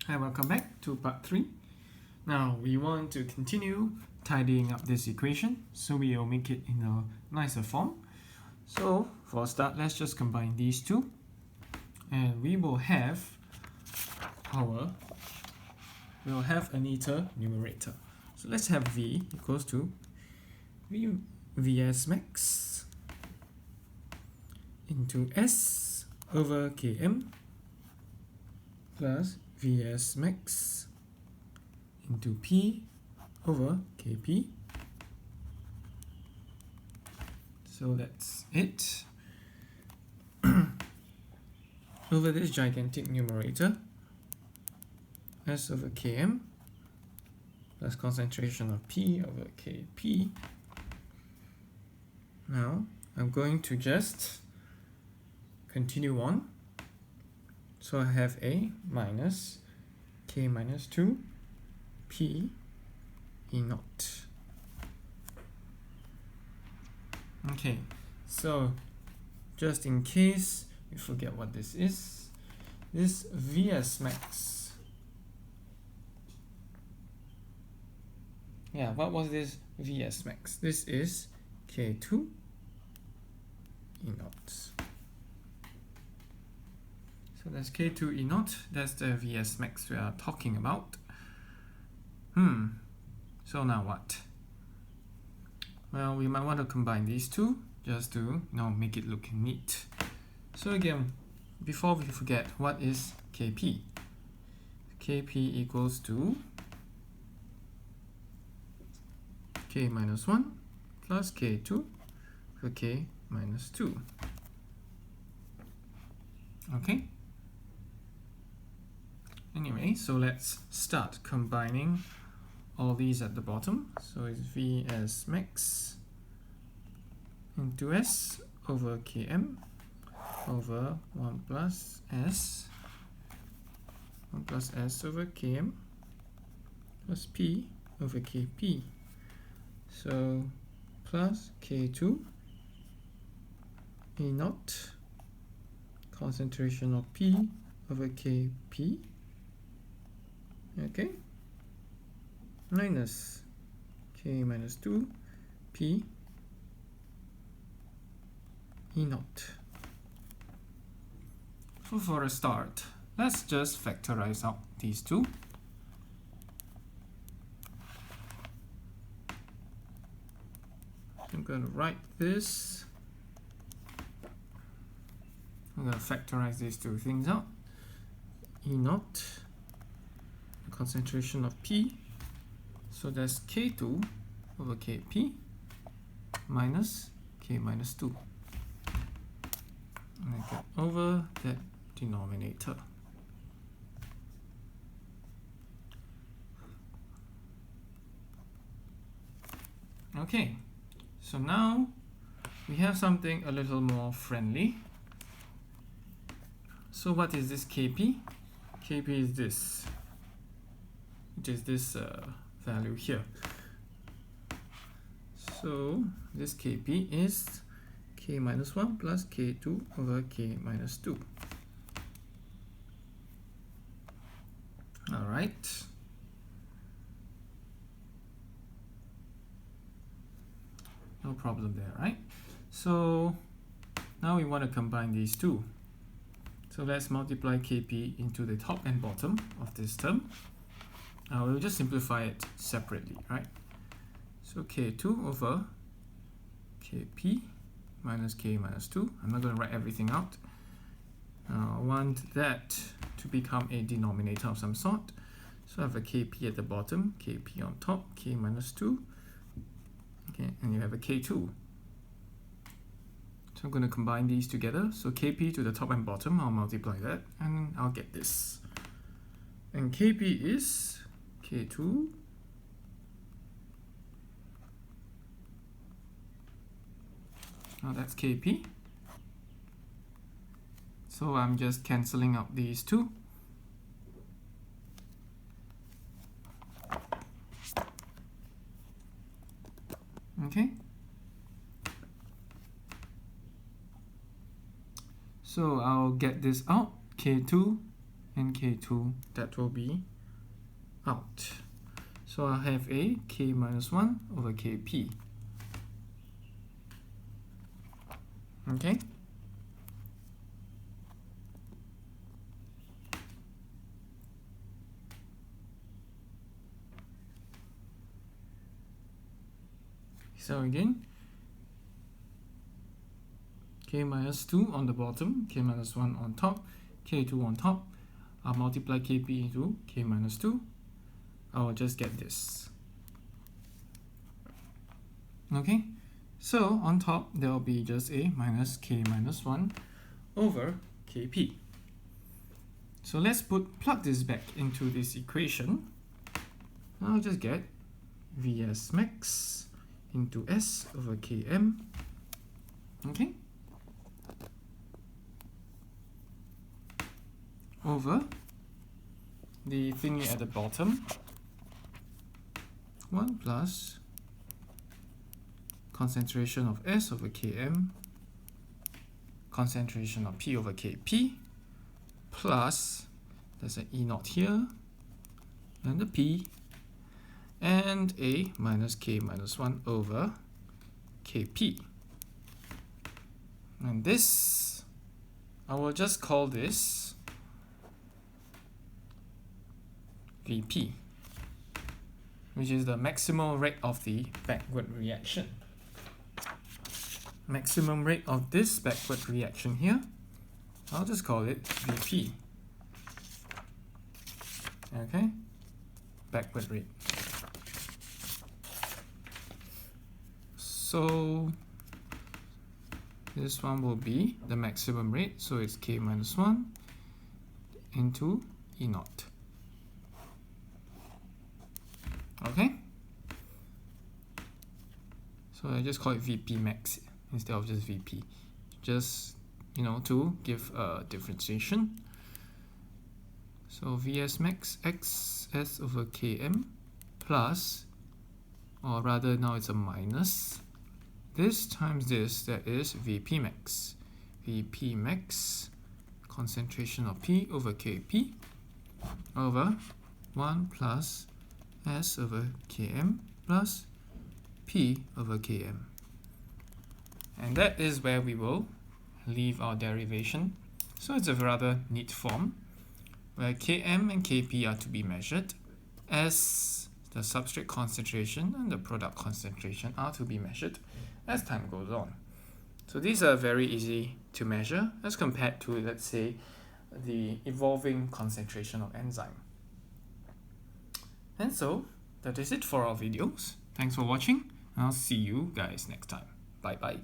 Hi, welcome back to part 3. Now we want to continue tidying up this equation, so we will make it in a nicer form. So for a start, let's just combine these two, and we will have a neater numerator. So let's have v equals to vs max into s over km plus vs max into p over kp. So that's it. Over this gigantic numerator, s over km plus concentration of p over kp. Now I'm going to just continue on. So I have a minus k minus 2 p e naught. Okay, so just in case you forget what this is, this vs max. Yeah, what was this vs max? This is k2 e naught. So that's k2 e naught, that's the vs max we are talking about. So now what? Well, we might want to combine these two just to make it look neat. So again, before we forget, what is kp? Kp equals to k minus 1 plus k2 for k minus 2. Okay? Anyway, so let's start combining all these at the bottom. So it's vs max into s over km over 1 plus s over km plus p over kp. So plus k2 e naught concentration of p over kp, okay, minus k minus 2 p e naught. So for a start, let's just factorize out these two. I'm going to write this. I'm going to factorize these two things out. E naught, the concentration of p, so that's k2 over kp minus k minus 2. And I get over that denominator. Okay, so now we have something a little more friendly. So what is this kp? Kp is this, which is this value here. So this kp is k minus 1 plus k2 over k minus 2. All right. No problem there, right? So now we want to combine these two. So let's multiply kp into the top and bottom of this term. We'll just simplify it separately, right? So k2 over kp minus k minus 2. I'm not going to write everything out. I want that to become a denominator of some sort. So I have a kp at the bottom, kp on top, k minus 2. Okay, and you have a k2. So I'm going to combine these together. So kp to the top and bottom, I'll multiply that, and I'll get this. And kp is k2 now that's kp. So I'm just cancelling out these two. Okay. So I'll get this out, k2 and K2 that will be out. So I have a K minus 1 over Kp. Okay. So again, K minus 2 on the bottom, K minus 1 on top, K2 on top. I'll multiply Kp into K minus 2. I will just get this. Okay, so on top there will be just a minus K minus 1 over Kp. So let's plug this back into this equation. I'll just get Vs max into S over Km. Okay, over the thingy at the bottom, 1 plus concentration of S over Km, concentration of P over Kp, plus, there's an E naught here, and the P, and a minus K minus 1 over Kp. And this, I will just call this Vp, which is the maximum rate of the backward reaction. Maximum rate of this backward reaction here, I'll just call it Vp. Okay, backward rate. So this one will be the maximum rate, so it's K minus 1 into E naught. Okay, so I just call it Vp max instead of just Vp, just to give a differentiation. So Vs max x S over Km plus, or rather now it's a minus, this times this, that is Vp max. Vp max, concentration of P over Kp, over 1 plus S over Km plus P over Km. And that is where we will leave our derivation. So it's a rather neat form, where Km and Kp are to be measured, as the substrate concentration and the product concentration are to be measured as time goes on. So these are very easy to measure as compared to, let's say, the evolving concentration of enzyme. And so that is it for our videos. Thanks for watching. I'll see you guys next time. Bye bye.